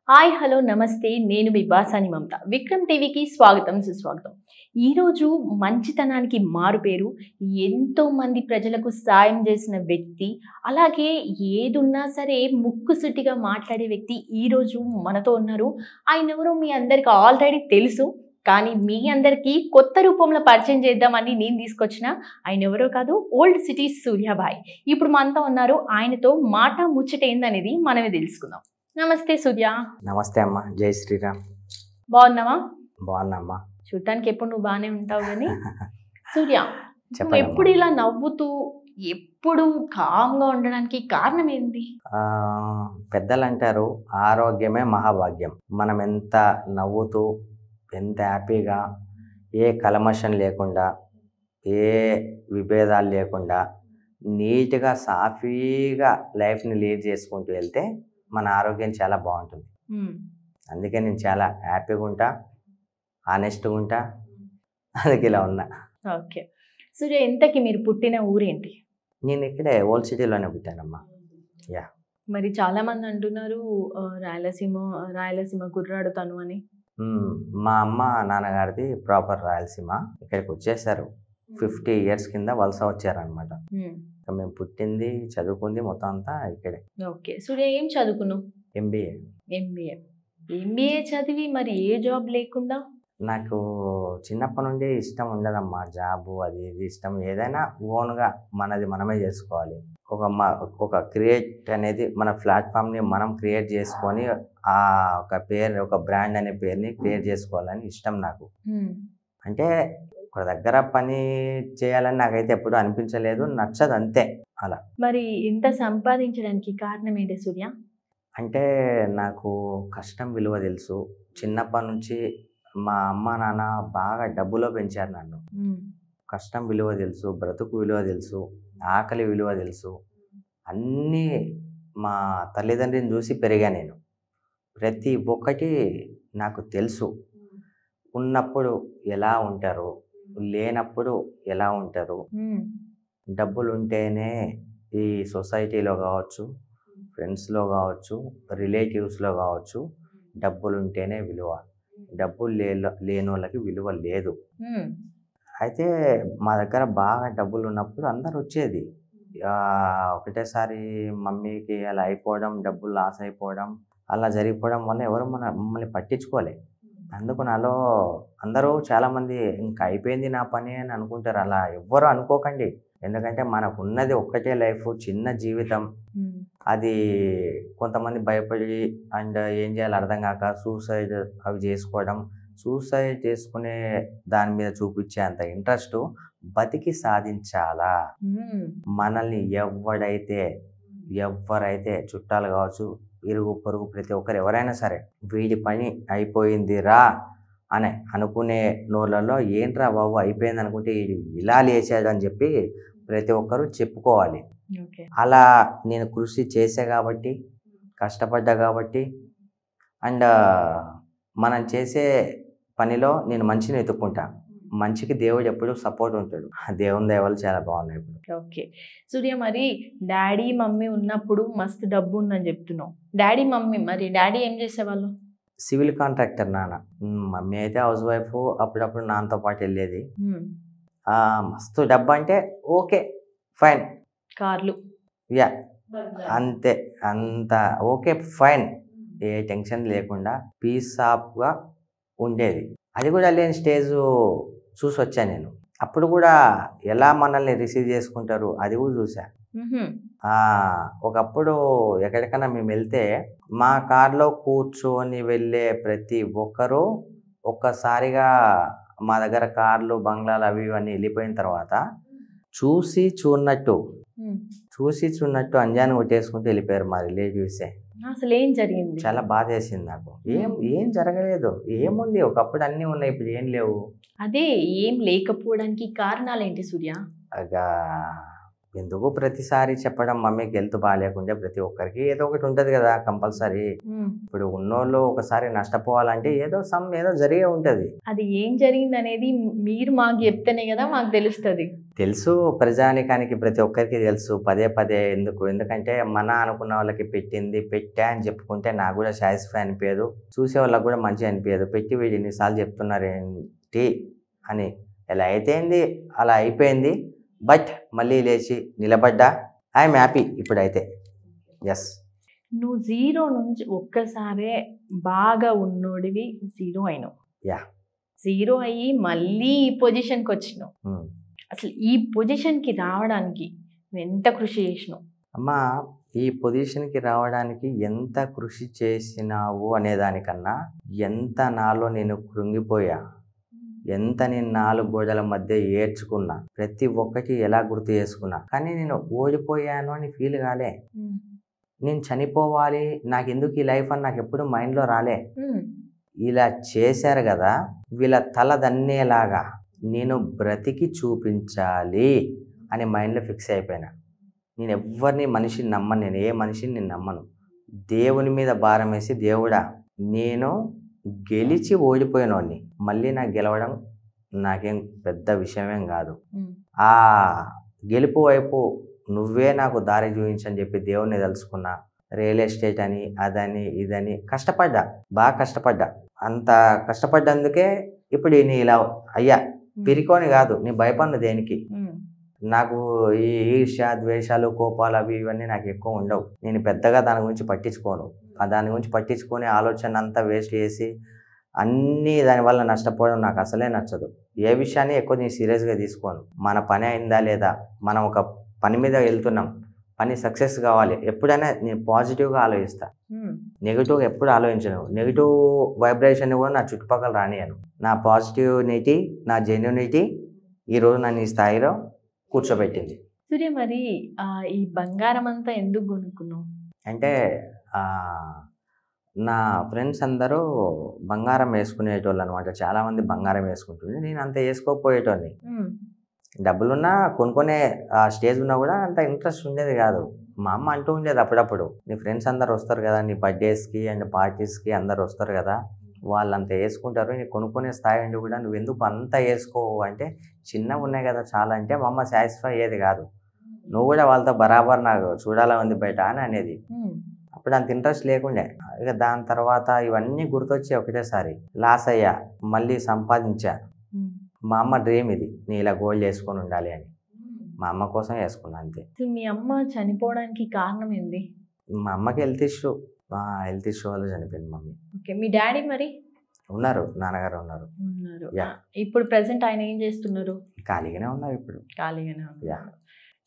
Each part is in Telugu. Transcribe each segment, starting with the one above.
హాయ్ హలో నమస్తే నేను మీ బాసాని మమత విక్రమ్ టీవీకి స్వాగతం సుస్వాగతం. ఈరోజు మంచితనానికి మారుపేరు, ఎంతో మంది ప్రజలకు సాయం చేసిన వ్యక్తి, అలాగే ఏదున్నా సరే ముక్కుసూటిగా మాట్లాడే వ్యక్తి ఈరోజు మనతో ఉన్నారు. ఆయన ఎవరో మీ అందరికి ఆల్రెడీ తెలుసు, కానీ మీ అందరికీ కొత్త రూపంలో పరిచయం చేద్దామని నేను తీసుకొచ్చిన ఆయన ఎవరో కాదు, ఓల్డ్ సిటీ సూర్యాబాయ్. ఇప్పుడు మనతో ఉన్నారు. ఆయనతో మాట ముచ్చట ఏందనేది మనమే తెలుసుకుందాం. నమస్తే సూర్య. నమస్తే అమ్మా, జై శ్రీరామ్. బాగున్నావా? బాగున్నామ్మా. చూడటానికి ఎప్పుడు నువ్వు బాగానే ఉంటావు కానీ సూర్య, నువ్వు చెప్పండి ఎప్పుడు ఇలా నవ్వుతూ ఎప్పుడు కామ్గా ఉండడానికి కారణం ఏంటి? పెద్దలు అంటారు ఆరోగ్యమే మహాభాగ్యం. మనం ఎంత నవ్వుతూ ఎంత హ్యాపీగా, ఏ కల్మషం లేకుండా, ఏ విభేదాలు లేకుండా నీట్గా సాఫీగా లైఫ్ని లీడ్ చేసుకుంటూ వెళ్తే మన ఆరోగ్యం చాలా బాగుంటుంది. అందుకే నేను చాలా హ్యాపీగా ఉంటా, ఆనెస్ట్గా ఉంటా, అందుకే ఇలా ఉన్నా. ఓకే సూర్య, ఇంతకీ మీరు పుట్టిన ఊరేంటి? నేను ఇక్కడే ఓల్డ్ సిటీలోనే పుట్టానమ్మా. యా. మరి చాలా మంది అంటున్నారు రాయలసీమ కుర్రాడు తను అని. మా అమ్మ నాన్నగారిది ప్రాపర్ రాయలసీమ. ఇక్కడికి వచ్చేసారు 50 years కింద వలస వచ్చారనమాట. మేము పుట్టింది చదువుకుంది మొత్తం అంతా ఇక్కడే. ఓకే సూర్య, ఏం చదువుకున్నావు? ఎంబీఏ. ఎంబీఏ చదివి మరి ఏ జాబ్ లేకుండా? నాకు చిన్నప్పటి నుండి ఇష్టం ఉండదమ్మా జాబు, అది ఇది ఇష్టం. ఏదైనా ఓన్గా మనది మనమే చేసుకోవాలి. ఒక క్రియేట్ అనేది మన ప్లాట్ఫామ్ని మనం క్రియేట్ చేసుకొని ఒక బ్రాండ్ అనే పేరుని క్రియేట్ చేసుకోవాలని ఇష్టం నాకు. అంటే ఒక దగ్గర పని చేయాలని నాకైతే ఎప్పుడు అనిపించలేదు, నచ్చదు అంతే అలా. మరి ఇంత సంపాదించడానికి కారణం ఏంటి సూర్య? అంటే నాకు కష్టం విలువ తెలుసు. చిన్నప్పటి నుంచి మా అమ్మ నాన్న బాగా డబ్బులో పెంచారు నన్ను. కష్టం విలువ తెలుసు, బ్రతుకు విలువ తెలుసు, ఆకలి విలువ తెలుసు. అన్నీ మా తల్లిదండ్రిని చూసి పెరిగా నేను. ప్రతి ఒక్కటి నాకు తెలుసు. ఉన్నప్పుడు ఎలా ఉంటారు, లేనప్పుడు ఎలా ఉంటారు. డబ్బులు ఉంటేనే ఈ సొసైటీలో కావచ్చు, ఫ్రెండ్స్లో కావచ్చు, రిలేటివ్స్లో కావచ్చు, డబ్బులు ఉంటేనే విలువ. డబ్బులు లేని వాళ్ళకి విలువ లేదు. అయితే మా దగ్గర బాగా డబ్బులు ఉన్నప్పుడు అందరు వచ్చేది. ఒకటేసారి మమ్మీకి అలా అయిపోవడం, డబ్బులు లాస్ అయిపోవడం, అలా జరిగిపోవడం వల్ల ఎవరు మమ్మల్ని పట్టించుకోలే. అందుకు నాలో అందరూ చాలామంది ఇంకా అయిపోయింది నా పని అని అనుకుంటారు. అలా ఎవ్వరు అనుకోకండి. ఎందుకంటే మనకు ఉన్నది ఒక్కటే లైఫ్, చిన్న జీవితం. అది కొంతమంది భయపడి అండ్ ఏం చేయాలో అర్థం కాక సూసైడ్ అవి చేసుకోవడం. సూసైడ్ చేసుకునే దాని మీద చూపించే అంత ఇంట్రెస్ట్ బతికి సాధించాలా. మనల్ని ఎవరైతే చుట్టాలు కావచ్చు, ఇరుగు పొరుగు ప్రతి ఒక్కరు ఎవరైనా సరే వీడి పని అయిపోయిందిరా అని అనుకునే నోళ్ళలో ఏంట్రా బాబు అయిపోయింది అనుకుంటే ఇలా లేచాడు అని చెప్పి ప్రతి ఒక్కరు చెప్పుకోవాలి. అలా నేను కృషి చేసా కాబట్టి, కష్టపడ్డా కాబట్టి, అండ్ మనం చేసే పనిలో నేను మంచిని వెతుక్కుంటా. మంచికి దేవుడు ఎప్పుడు సపోర్ట్ ఉంటాడు. దేవుని దయవల్ల చాలా బాగున్నాయి ఇప్పుడు. ఓకే సూర్య, మరి డాడీ మమ్మీ ఉన్నప్పుడు మస్తు డబ్బు ఉందని చెప్తున్నావు. డాడీ ఏం చేసేవాళ్ళు? సివిల్ కాంట్రాక్టర్ నాన్న. మమ్మీ అయితే హౌస్ వైఫ్. అప్పుడప్పుడు నాన్నతో పాటు వెళ్ళేది. మస్తు డబ్బు అంటే ఓకే ఫైన్, కార్లు, యా అంతే, అంత ఓకే ఫైన్. ఏ టెన్షన్ లేకుండా పీస్ ఆఫ్గా ఉండేది. అది కూడా లేని స్టేజ్ చూసి వచ్చా నేను. అప్పుడు కూడా ఎలా మనల్ని రిసీవ్ చేసుకుంటారు అది కూడా చూసా. ఒకప్పుడు ఎక్కడికైనా మేము వెళ్తే మా కార్లో కూర్చొని వెళ్ళే ప్రతి ఒక్కరూ ఒక్కసారిగా మా దగ్గర కార్లు, బంగ్లాలు అవి ఇవన్నీ వెళ్ళిపోయిన తర్వాత చూసి చూడనట్టు అంజాన్ని కొట్టేసుకుంటూ వెళ్ళిపోయారు మా రిలేటివ్సే. అసలు ఏం జరిగింది? చాలా బాధ వేసింది నాకు. ఏం జరగలేదు. ఏముంది, ఒకప్పుడు అన్నీ ఉన్నాయి, ఇప్పుడు ఏం లేవు. అదే ఏం లేకపోవడానికి కారణాలు ఏంటి సూర్య? ఎందుకు ప్రతిసారి చెప్పడం మమ్మీకి హెల్త్ బాగాలేకుంటే ప్రతి ఒక్కరికి ఏదో ఒకటి ఉంటుంది కదా కంపల్సరీ. ఇప్పుడు ఉన్నోళ్ళు ఒకసారి నష్టపోవాలంటే ఏదో జరిగే ఉంటుంది. అది ఏం జరిగింది అనేది మీరు మాకు చెప్తేనే కదా మాకు తెలుస్తుంది. తెలుసు, ప్రజానికానికి ప్రతి ఒక్కరికి తెలుసు. పదే పదే ఎందుకంటే మన అనుకున్న వాళ్ళకి పెట్టా అని చెప్పుకుంటే నాకు కూడా సాటిస్ఫై అనిపించదు, చూసే వాళ్ళకి కూడా మంచిగా అనిపించదు. పెట్టి వీడు ఎన్నిసార్లు చెప్తున్నారేంటి అని. ఎలా అయితేంది అలా అయిపోయింది. బట్ మళ్ళీ లేచి నిలబడ్డా. ఐఎమ్ హ్యాపీ ఇప్పుడైతే. ఎస్. నువ్వు 0 నుంచి ఒక్కసారే బాగా ఉన్నోడివి 0 అయినావు. 0 అయ్యి మళ్ళీ ఈ పొజిషన్కి వచ్చినావు. అసలు ఈ పొజిషన్కి రావడానికి నువ్వు ఎంత కృషి చేసినావు? అమ్మా, ఈ పొజిషన్కి రావడానికి ఎంత కృషి చేసినావు అనేదానికన్నా ఎంత నాలో నేను కృంగిపోయా, ఎంత నేను 4 గోడల మధ్య ఏడ్చుకున్నా, ప్రతి ఒక్కటి ఎలా గుర్తు చేసుకున్నా. కానీ నేను ఓడిపోయాను అని ఫీల్ కాలే. నేను చనిపోవాలి, నాకు ఎందుకు ఈ లైఫ్ అని నాకు ఎప్పుడు మైండ్లో రాలే. ఇలా చేశారు కదా, వీళ్ళ తల దన్నేలాగా నేను బ్రతికి చూపించాలి అని మైండ్లో ఫిక్స్ అయిపోయినా. నేను ఎవరిని మనిషిని నమ్మను, నేను ఏ మనిషిని నేను నమ్మను. దేవుని మీద భారం వేసి, దేవుడా నేను గెలిచి ఓడిపోయినోడిని, మళ్ళీ నాకు గెలవడం నాకేం పెద్ద విషయమేం కాదు. ఆ గెలుపు వైపు నువ్వే నాకు దారి చూపించని చెప్పి దేవుణ్ణి తలుచుకున్నా. రియల్ ఎస్టేట్ అని అదని ఇదని కష్టపడ్డా, బాగా కష్టపడ్డా. అంత కష్టపడ్డందుకే ఇప్పుడు నీ ఇలా అయ్యా. పిరికోని కాదు, నీ భయపడిన దేనికి. నాకు ఈ ఈర్ష్య, ద్వేషాలు, కోపాలు అవి ఇవన్నీ నాకు ఎక్కువ ఉండవు. నేను పెద్దగా దాని గురించి పట్టించుకోను. దాని గురించి పట్టించుకొని ఆలోచన అంతా వేస్ట్ చేసి అన్నీ దానివల్ల నష్టపోవడం నాకు అసలే నచ్చదు. ఏ విషయాన్ని ఎక్కువ నేను సీరియస్గా తీసుకోను. మన పని అయిందా లేదా, మనం ఒక పని మీద వెళ్తున్నాం, పని సక్సెస్ కావాలి, ఎప్పుడైనా నేను పాజిటివ్గా ఆలోచిస్తా. నెగిటివ్గా ఎప్పుడు ఆలోచించను. నెగిటివ్ వైబ్రేషన్ కూడా నా చుట్టుపక్కల రానియను. నా పాజిటివ్నిటీ, నా జెన్యూనిటీ ఈరోజు నన్ను ఈ స్థాయిలో కూర్చోబెట్టింది. సూర్య, మరి ఈ బంగారం అంతా ఎందుకు కొనుక్కున్నావు? అంటే నా ఫ్రెండ్స్ అందరూ బంగారం వేసుకునేటోళ్ళు అనమాట. చాలామంది బంగారం వేసుకుంటుంది. నేను అంత వేసుకోకపోయేటోని. డబ్బులున్నా కొనుక్కునే స్టేజ్ ఉన్నా కూడా అంత ఇంట్రెస్ట్ ఉండేది కాదు. మా అమ్మ అంటూ ఉండేది అప్పుడప్పుడు, నీ ఫ్రెండ్స్ అందరు వస్తారు కదా, నీ బర్త్డేస్కి అండ్ పార్టీస్కి అందరు వస్తారు కదా, వాళ్ళంతా వేసుకుంటారు, నీ కొనుక్కునే స్థాయి ఉండి కూడా నువ్వు ఎందుకు అంతా వేసుకోవు అంటే, చిన్నగా ఉన్నాయి కదా చాలా అంటే మా అమ్మ సాటిస్ఫై అయ్యేది కాదు. నువ్వు కూడా వాళ్ళతో బరాబర్ నాకు చూడాలని ఉంది బయట అని అనేది. అప్పుడు అంత ఇంట్రెస్ట్ లేకుండే. ఇక దాని తర్వాత ఇవన్నీ గుర్తొచ్చి ఒకటేసారి లాస్ అయ్యా, మళ్ళీ సంపాదించా. మా అమ్మ డ్రీమ్ ఇది, నీ ఇలా గోల్డ్ వేసుకొని ఉండాలి అని. మా అమ్మ కోసం వేసుకున్నా అంతే. మీ అమ్మ చనిపోవడానికి కారణం ఏంది? మా అమ్మకి హెల్త్ ఇష్యూ వల్ల చనిపోయింది మమ్మీ. ఓకే. మీ డాడీ మరి ఉన్నారు, నాన్నగారు ఉన్నారు. ఇప్పుడు ప్రెసెంట్ ఆయన ఏం చేస్తున్నారు? ఖాళీగానే ఉన్నారు ఇప్పుడు. ఖాళీగానే ఉన్నారు.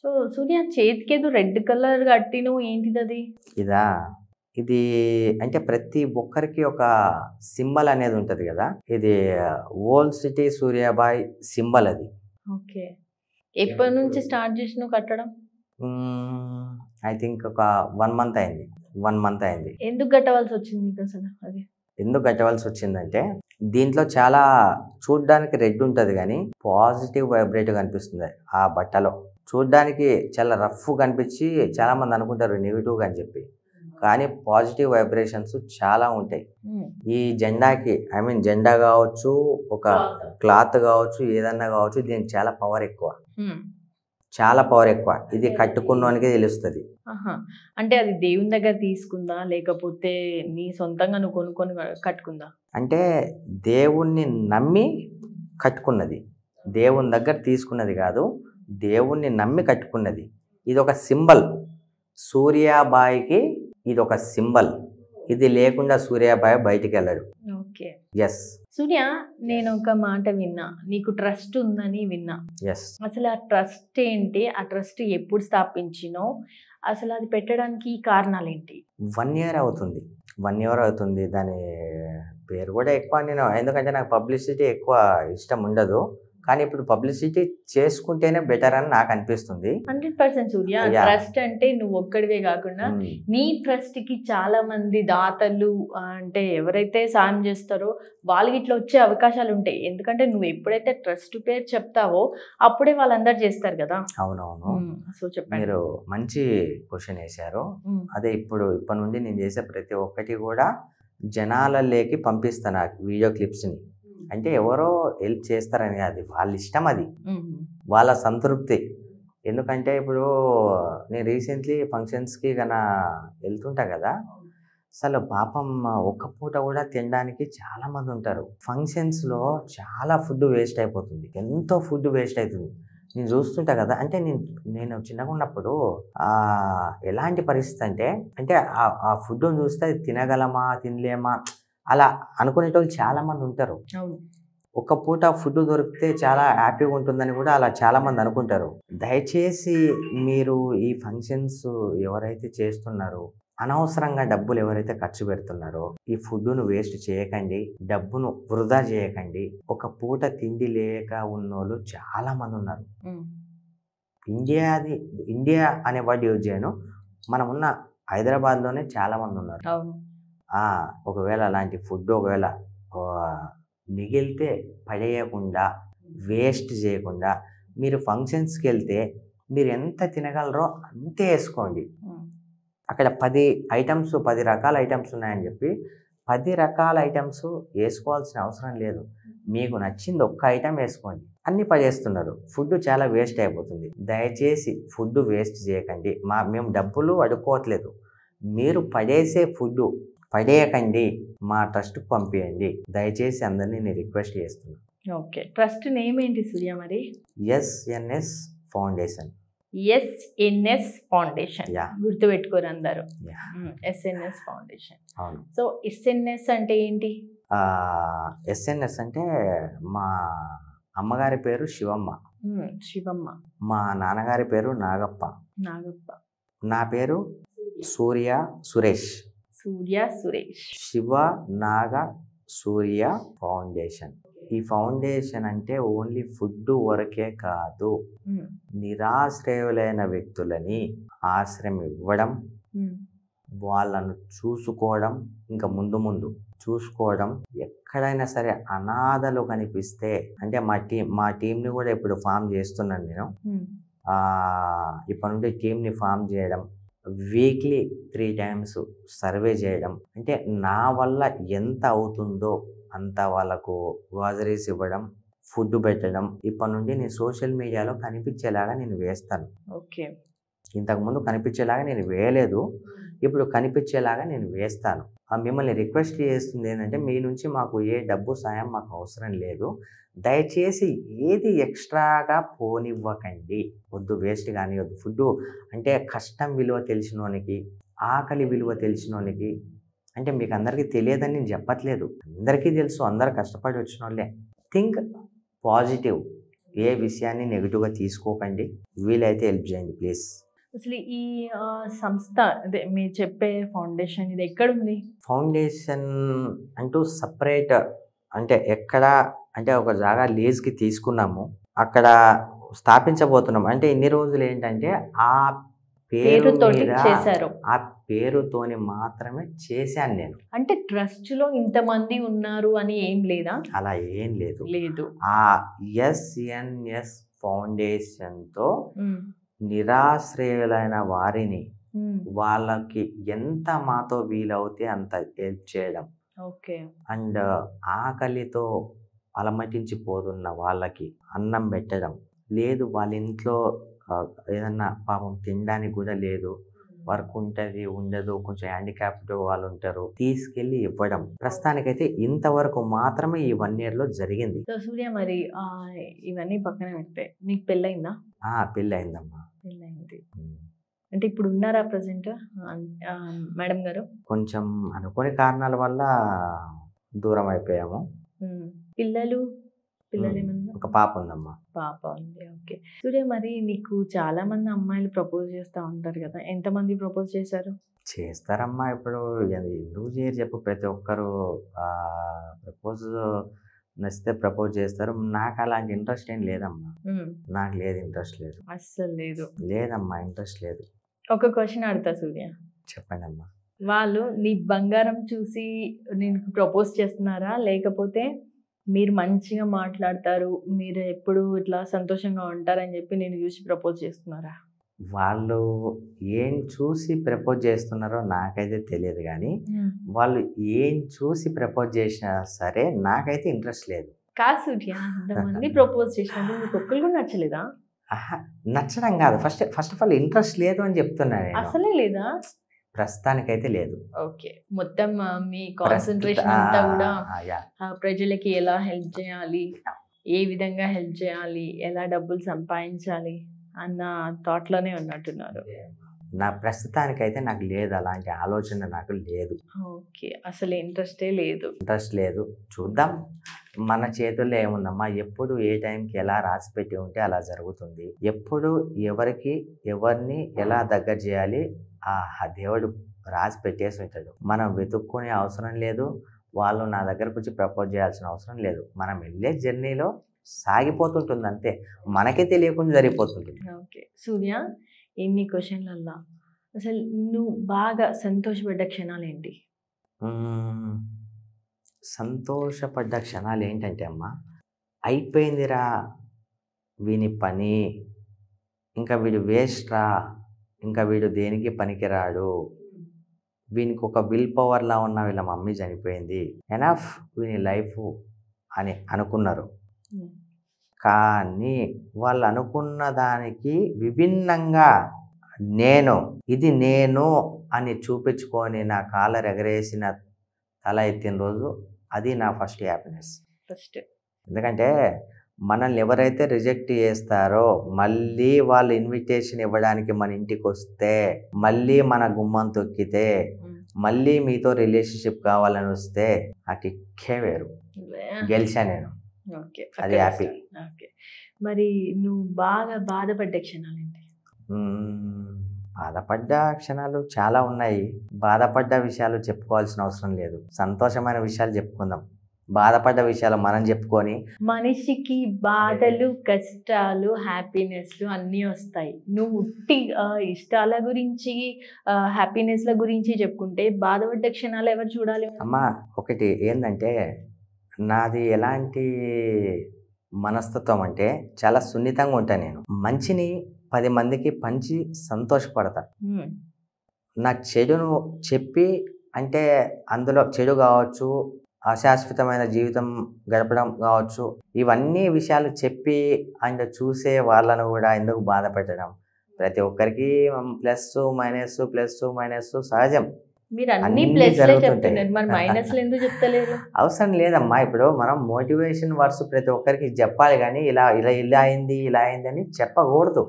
సో సూర్య, చేతికేదో రెడ్ కలర్ కట్టిను, ఏంటిది అది? ఇది అంటే ప్రతి ఒక్కరికి ఒక సింబల్ అనేది ఉంటుంది కదా. ఇది ఓల్డ్ సిటీ సూర్యాబాయ్ సింబల్ అది. ఓకే. ఎప్పటి నుంచి స్టార్ట్ చేసినావు కట్టడం? ఐ థింక్ ఒక 1 month అయింది. 1 month అయింది. ఎందుకు కట్టవలసి వచ్చింది అసలు? అది ఎందుకు కట్టవలసి వచ్చిందంటే, దీంట్లో చాలా చూడ్డానికి రెడ్ ఉంటుంది కానీ పాజిటివ్ వైబ్రేట్ కనిపిస్తుంది ఆ బట్టలో. చూడ్డానికి చాలా రఫ్ కనిపించి చాలా మంది అనుకుంటారు నెగిటివ్గా అని చెప్పి, కానీ పాజిటివ్ వైబ్రేషన్స్ చాలా ఉంటాయి. ఈ జెండాకి జెండా కావచ్చు, ఒక క్లాత్ కావచ్చు, ఏదన్నా కావచ్చు, దీనికి చాలా పవర్ ఎక్కువ. ఇది కట్టుకున్నోనికే తెలుస్తుంది. అంటే అది దేవుని దగ్గర తీసుకుందా లేకపోతే నీ సొంతంగా నువ్వు కొనుక్కొని కట్టుకుందా? అంటే దేవుణ్ణి నమ్మి కట్టుకున్నది, దేవుని దగ్గర తీసుకున్నది కాదు, దేవుణ్ణి నమ్మి కట్టుకున్నది. ఇది ఒక సింబల్. సూర్యాబాయికి ఇది ఒక సింబల్. ఇది లేకుండా సూర్యాబాయి బయటికి వెళ్ళడు. ఓకే. ఎస్. సూర్య, నేను ఒక మాట విన్నా, నీకు ట్రస్ట్ ఉందని విన్నా. ఎస్. అసలు ఆ ట్రస్ట్ ఏంటి? ఆ ట్రస్ట్ ఎప్పుడు స్థాపించినో, అసలు అది పెట్టడానికి కారణాలు ఏంటి? 1 year అవుతుంది. 1 year అవుతుంది. దాని పేరు కూడా ఎక్కువ నేను, ఎందుకంటే నాకు పబ్లిసిటీ ఎక్కువ ఇష్టం ఉండదు. కానీ ఇప్పుడు పబ్లిసిటీ చేసుకుంటేనే బెటర్ అని నాకు అనిపిస్తుంది. 100% సూర్య. Yeah. ట్రస్ట్ అంటే నువ్వు ఒక్కడివే కాకుండా నీ ట్రస్ట్ కి చాలా మంది దాతలు అంటే ఎవరైతే సాయం చేస్తారో వాళ్ళకి ఇట్లా వచ్చే అవకాశాలు ఉంటాయి. ఎందుకంటే నువ్వు ఎప్పుడైతే ట్రస్ట్ పేరు చెప్తావో అప్పుడే వాళ్ళందరూ చేస్తారు కదా. అవునవును. సో చెప్పండి. మీరు మంచి క్వశ్చన్ వేశారు. అదే ఇప్పటి నుండి నేను చేసే ప్రతి ఒక్కటి కూడా జనాలలోకి పంపిస్తాను ఆ వీడియో క్లిప్స్ని. అంటే ఎవరో హెల్ప్ చేస్తారని కాదు, వాళ్ళ ఇష్టం, అది వాళ్ళ సంతృప్తి. ఎందుకంటే ఇప్పుడు నేను రీసెంట్లీ ఫంక్షన్స్కి గన వెళ్తుంటా కదా, అసలు పాపం ఒక్క పూట కూడా తినడానికి చాలా మంది ఉంటారు. ఫంక్షన్స్లో చాలా ఫుడ్ వేస్ట్ అయిపోతుంది, ఎంతో ఫుడ్ వేస్ట్ అవుతుంది. నేను చూస్తుంటా కదా, అంటే నేను చిన్నగా ఉన్నప్పుడు ఎలాంటి పరిస్థితి అంటే ఆ ఫుడ్ చూస్తే అది తినగలమా తినలేమా అలా అనుకునేటోళ్ళు చాలా మంది ఉంటారు. ఒక పూట ఫుడ్ దొరికితే చాలా హ్యాపీగా ఉంటుందని కూడా అలా చాలా మంది అనుకుంటారు. దయచేసి మీరు ఈ ఫంక్షన్స్ ఎవరైతే చేస్తున్నారో, అనవసరంగా డబ్బులు ఎవరైతే ఖర్చు పెడుతున్నారో, ఈ ఫుడ్ను వేస్ట్ చేయకండి, డబ్బును వృధా చేయకండి. ఒక పూట తిండి లేక ఉన్నోళ్ళు చాలా మంది ఉన్నారు. ఇండియా అనే వర్డ్ యూజ్ చేయను, మనం ఉన్న హైదరాబాద్లోనే చాలా మంది ఉన్నారు. ఒకవేళ అలాంటి ఫుడ్ ఒకవేళ మిగిలితే పడేయకుండా, వేస్ట్ చేయకుండా, మీరు ఫంక్షన్స్కి వెళ్తే మీరు ఎంత తినగలరో అంతే వేసుకోండి. అక్కడ 10 ఐటమ్స్ 10 రకాల ఐటమ్స్ ఉన్నాయని చెప్పి 10 రకాల ఐటమ్స్ వేసుకోవాల్సిన అవసరం లేదు. మీకు నచ్చింది ఒక్క ఐటమ్ వేసుకోండి. అన్నీ పడేస్తున్నారు, ఫుడ్ చాలా వేస్ట్ అయిపోతుంది. దయచేసి ఫుడ్ వేస్ట్ చేయకండి. మేము డబ్బులు అడుక్కోవట్లేదు, మీరు పడేసే ఫుడ్ పడేయకండి, మా ట్రస్ట్కి పంపించండి. దయచేసి అందరినీ నేను రిక్వెస్ట్ చేస్తున్నాను. ఓకే, ట్రస్ట్ నేమ్ ఏంటి సూర్య మరి? SNS foundation. ఎస్ఎన్ఎస్ ఫౌండేషన్, గుర్తుపెట్టుకోరు అందరూ. SNS foundation. అవును. సో ఎస్ఎన్ఎస్ అంటే ఏంటి? ఎస్ఎన్ఎస్ అంటే మా అమ్మగారి పేరు శివమ్మ. శివమ్మ. మా నాన్నగారి పేరు నాగప్ప. నా పేరు సురేష్. శివ నాగ సూర్య ఫౌండేషన్. ఈ ఫౌండేషన్ అంటే ఓన్లీ ఫుడ్ వరకే కాదు, నిరాశ్రయులైన వ్యక్తులని ఆశ్రయం ఇవ్వడం, వాళ్ళను చూసుకోవడం, ఇంకా ముందు చూసుకోవడం. ఎక్కడైనా సరే అనాథలు కనిపిస్తే, అంటే మా టీంని కూడా ఇప్పుడు ఫామ్ చేస్తున్నాను నేను. ఇప్పటి నుండి టీంని ఫామ్ చేయడం, వీక్లీ 3 times సర్వే చేయడం, అంటే నా వల్ల ఎంత అవుతుందో అంత వాళ్ళకు గ్రాసరీస్ ఇవ్వడం, ఫుడ్ పెట్టడం. ఇప్పటి నుండి నేను సోషల్ మీడియాలో కనిపించేలాగా నేను వేస్తాను. ఓకే. ఇంతకుముందు కనిపించేలాగా నేను వేయలేదు, ఇప్పుడు కనిపించేలాగా నేను వేస్తాను. మిమ్మల్ని రిక్వెస్ట్ చేస్తుంది ఏంటంటే, మీ నుంచి మాకు ఏ డబ్బు సాయం మాకు అవసరం లేదు. దయచేసి ఏది ఎక్స్ట్రాగా పోనివ్వకండి. వద్దు, వేస్ట్ కానివద్దు. ఫుడ్ అంటే కష్టం విలువ తెలిసినోనికి, ఆకలి విలువ తెలిసినోనికి, అంటే మీకు అందరికీ తెలియదని నేను చెప్పట్లేదు, అందరికీ తెలుసు, అందరు కష్టపడి వచ్చిన వాళ్ళే. థింక్ పాజిటివ్, ఏ విషయాన్ని నెగిటివ్గా తీసుకోకండి. వీలైతే హెల్ప్ చేయండి ప్లీజ్. అసలు ఈ సంస్థ, అదే మీరు చెప్పే ఫౌండేషన్, ఇది ఎక్కడుంది? ఫౌండేషన్ అంటూ సపరేట్ అంటే ఎక్కడ అంటే ఒక జాగా లీజ్కి తీసుకున్నాము, అక్కడ స్థాపించబోతున్నాం. అంటే ఇన్ని రోజులు ఏంటంటే ఆ పేరుతోని మాత్రమే చేశాను నేను. అంటే ట్రస్ట్ లో ఇంతమంది ఉన్నారు అని ఏం లేదా? అలా ఏం లేదు. ఆ ఎస్ఎన్ఎస్ ఫౌండేషన్ తో నిరాశ్రయులైన వారిని, వాళ్ళకి ఎంత మాతో వీలవుతే అంత హెల్ప్ చేయడం. ఓకే. అండ్ ఆకలితో అలమటించిపోతున్న వాళ్ళకి అన్నం పెట్టడం. లేదు, వాళ్ళ ఇంట్లో ఏదన్నా పాపం తినడానికి కూడా లేదు, వర్క్ ఉంటుంది ఉండదు, కొంచెం హ్యాండిక్యాప్డ్ వాళ్ళు ఉంటారు, తీసుకెళ్ళి ఇవ్వడం. ప్రస్తుతానికైతే ఇంతవరకు మాత్రమే ఈ 1 year లో జరిగింది. సూర్య, మరి ఇవన్నీ పక్కన పెడితే నీకు పెళ్ళయిందా? పెళ్ళయిందమ్మా. పెళ్ళయింది అంటే ఇప్పుడు ఉన్నారా ప్రజెంట్ మేడం గారు? కొంచెం అనుకోని కారణాల వల్ల దూరం అయిపోయాము. పిల్లలు ఏమన్నా? ఒక పాప ఉందమ్మా. పాప ఉంది. ఓకే. సూర్య, మరి నీకు చాలా మంది అమ్మాయిలు ప్రపోజ్ చేస్తూ ఉంటారు కదా, ఎంతమంది ప్రపోజ్ చేశారు? చేస్తారమ్మా, ఇప్పుడు ఎందుకు చేయరు చెప్పు. ప్రతి ఒక్కరు ప్రపోజ్ నచ్చితే ప్రపోజ్ చేస్తారు. నాకు అలాంటి ఇంట్రెస్ట్ ఏం లేదమ్మా. నాకు లేదు, ఇంట్రెస్ట్ లేదు. అస్సలు లేదు. లేదమ్మా, ఇంట్రెస్ట్ లేదు. ఒక క్వశ్చన్ అడుగుతా సూర్య. చెప్పండి అమ్మా. వాళ్ళు నీ బంగారం చూసి నీకు ప్రపోజ్ చేస్తున్నారా, లేకపోతే మీరు మంచిగా మాట్లాడతారు, మీరు ఎప్పుడు ఇట్లా సంతోషంగా ఉంటారని చెప్పి నేను చూసి ప్రపోజ్ చేస్తున్నారా? వాళ్ళు ఏం చూసి ప్రపోజ్ చేస్తున్నారో నాకైతే తెలియదు, కానీ వాళ్ళు ఏం చూసి ప్రపోజ్ చేసినా సరే నాకైతే ఇంట్రెస్ట్ లేదు. కాదు సూర్య, అంతమంది ప్రపోజ్ చేసినప్పుడు మీకు ఒక్కరు కూడా నచ్చలేదా? నచ్చడం కాదు, ఫస్ట్ ఆఫ్ ఆల్ ఇంట్రెస్ట్ లేదు అని చెప్తున్నాను. అసలే లేదా? ప్రస్తుతానికైతే లేదు. ఓకే, మొత్తం మీ కాన్సన్ట్రేషన్ అంతా కూడా ప్రజలకి ఎలా హెల్ప్ చేయాలి, ఏ విధంగా హెల్ప్ చేయాలి, ఎలా డబ్బులు సంపాదించాలి అన్న థాట్లోనే ఉన్నట్టున్నారు. నా ప్రస్తుతానికైతే నాకు లేదు, అలాంటి ఆలోచన నాకు లేదు. ఓకే, అసలు ఇంట్రెస్టే లేదు. ఇంట్రెస్ట్ లేదు. చూద్దాం, మన చేతుల్లో ఏముందమ్మా. ఎప్పుడు ఏ టైంకి ఎలా రాసి పెట్టి ఉంటే అలా జరుగుతుంది. ఎప్పుడు ఎవరిని ఎలా దగ్గర చేయాలి ఆ దేవుడు రాసి పెట్టేసి ఉంటాడు. మనం వెతుక్కునే అవసరం లేదు, వాళ్ళు నా దగ్గరకు వచ్చి ప్రపోజ్ చేయాల్సిన అవసరం లేదు. మనం వెళ్ళే జర్నీలో సాగిపోతుంటుంది అంతే, మనకే తెలియకుండా జరిగిపోతుంటుంది. ఓకే సూర్య, ఎన్ని క్వశ్చన్లల్లా అసలు నువ్వు బాగా సంతోషపడ్డ క్షణాలు ఏంటి? సంతోషపడ్డ క్షణాలు ఏంటంటే అమ్మా, అయిపోయిందిరా వీని పని, ఇంకా వీడు వేస్ట్ రా, ఇంకా వీడు దేనికి పనికిరాడు, వీనికి ఒక విల్ పవర్లా ఉన్న వీళ్ళ మమ్మీ చనిపోయింది, ఎనఫ్ వీని లైఫ్ అని అనుకున్నారు. కానీ వాళ్ళు అనుకున్న దానికి విభిన్నంగా ఇది నేను అని చూపించుకొని నా కాలర్ ఎగరేసిన తల ఎత్తిన రోజు అది నా ఫస్ట్ హ్యాపీనెస్. ఎందుకంటే మనల్ని ఎవరైతే రిజెక్ట్ చేస్తారో మళ్ళీ వాళ్ళు ఇన్విటేషన్ ఇవ్వడానికి మన ఇంటికి వస్తే, మళ్ళీ మన గుమ్మం తొక్కితే, మళ్ళీ మీతో రిలేషన్షిప్ కావాలని వస్తే ఆ కిక్కే వేరు. గెలిచా నేను, అది హ్యాపీ. మరి నువ్వు బాగా బాధపడ్డ క్షణాలు ఏంటి? బాధపడ్డ క్షణాలు చాలా ఉన్నాయి. బాధపడ్డ విషయాలు చెప్పుకోవాల్సిన అవసరం లేదు, సంతోషమైన విషయాలు చెప్పుకుందాం. బాధపడ్డ విషయాలు మనం చెప్పుకొని, మనిషికి బాధలు, కష్టాలు, హ్యాపీనెస్లు అన్నీ వస్తాయి. నువ్వు ఉట్టి ఇష్టాల గురించి, హ్యాపీనెస్ల గురించి చెప్పుకుంటే బాధపడ్డ క్షణాలు ఎవరు చూడాలి? అమ్మా, ఒకటి ఏంటంటే నాది ఎలాంటి మనస్తత్వం అంటే చాలా సున్నితంగా ఉంటాను నేను. మంచిని 10 మందికి పంచి సంతోషపడతా. నా చెడును చెప్పి, అంటే అందులో చెడు కావచ్చు, అశాశ్వతమైన జీవితం గడపడం కావచ్చు, ఇవన్నీ విషయాలు చెప్పి అండ్ చూసే వాళ్ళను కూడా ఎందుకు బాధ పెట్టడం? ప్రతి ఒక్కరికి ప్లస్ మైనస్ సహజం. మీరు అన్ని ప్లస్లే చెప్తున్నారు, మరి మైనస్లు ఎందుకు చెప్తలేరు? అవసరం లేదమ్మా. ఇప్పుడు మనం మోటివేషన్ వర్డ్స్ ప్రతి ఒక్కరికి చెప్పాలి, కానీ ఇలా అయింది అని చెప్పకూడదు.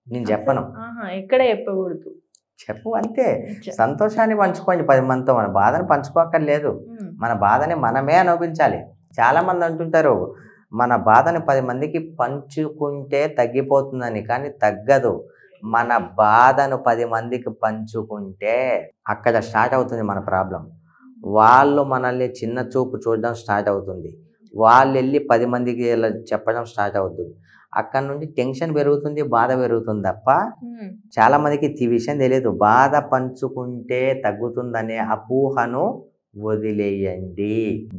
నేను చెప్పను, ఎక్కడ చెప్పకూడదు. చెప్పు అంతే. సంతోషాన్ని పంచుకోండి 10 మందితో, మన బాధను పంచుకోక్కర్లేదు. మన బాధని మనమే అనుభవించాలి. చాలా మంది అంటుంటారు మన బాధని 10 మందికి పంచుకుంటే తగ్గిపోతుందని, కానీ తగ్గదు. మన బాధను 10 మందికి పంచుకుంటే అక్కడ స్టార్ట్ అవుతుంది మన ప్రాబ్లం. వాళ్ళు మనల్ని చిన్న చూపు చూడడం స్టార్ట్ అవుతుంది, వాళ్ళు వెళ్ళి 10 మందికి చెప్పడం స్టార్ట్ అవుతుంది. అక్కడ నుండి టెన్షన్ పెరుగుతుంది, బాధ పెరుగుతుంది తప్ప చాలా మందికి ఈ విషయం తెలియదు. బాధ పంచుకుంటే తగ్గుతుందనే అపోహను వదిలేయండి.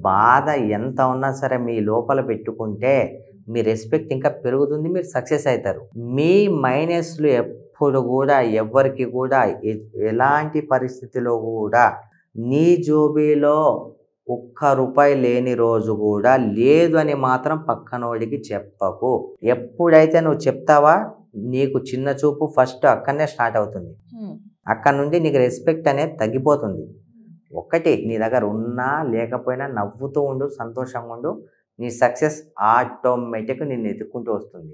బాధ ఎంత ఉన్నా సరే మీ లోపల పెట్టుకుంటే మీ రెస్పెక్ట్ ఇంకా పెరుగుతుంది, మీరు సక్సెస్ అవుతారు. మీ మైనస్లు ఎప్పుడు కూడా ఎవరికి కూడా ఎలాంటి పరిస్థితిలో కూడా నీ జోబీలో ₹1 లేని రోజు కూడా లేదు అని మాత్రం పక్కనోడికి చెప్పకు. ఎప్పుడైతే నువ్వు చెప్తావా నీకు చిన్న చూపు ఫస్ట్ అక్కడనే స్టార్ట్ అవుతుంది. అక్కడ నుండి నీకు రెస్పెక్ట్ అనేది తగ్గిపోతుంది. ఒకటి, నీ దగ్గర ఉన్నా లేకపోయినా నవ్వుతూ ఉండు, సంతోషంగా ఉండు, నీ సక్సెస్ ఆటోమేటిక్ నిన్ను ఎత్తుక్కుంటూ వస్తుంది.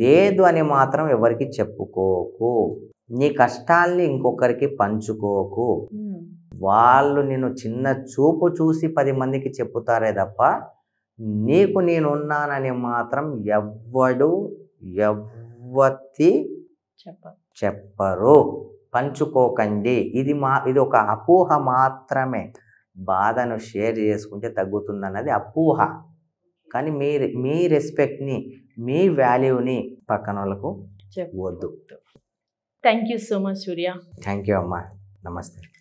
లేదు అని మాత్రం ఎవరికి చెప్పుకోకు. నీ కష్టాల్ని ఇంకొకరికి పంచుకోకు. వాళ్ళు నిన్ను చిన్న చూపు చూసి 10 మందికి చెప్పుతారే తప్ప నీకు నేనున్నానని మాత్రం ఎవ్వతి చెప్పరు. పంచుకోకండి. ఇది ఒక అపోహ మాత్రమే. బాధను షేర్ చేసుకుంటే తగ్గుతుంది అన్నది అపోహ. కానీ మీ రెస్పెక్ట్ని, మీ వాల్యూని పక్కన వాళ్ళకు వద్దు. Thank you so much Surya. Thank you అమ్మా. నమస్తే.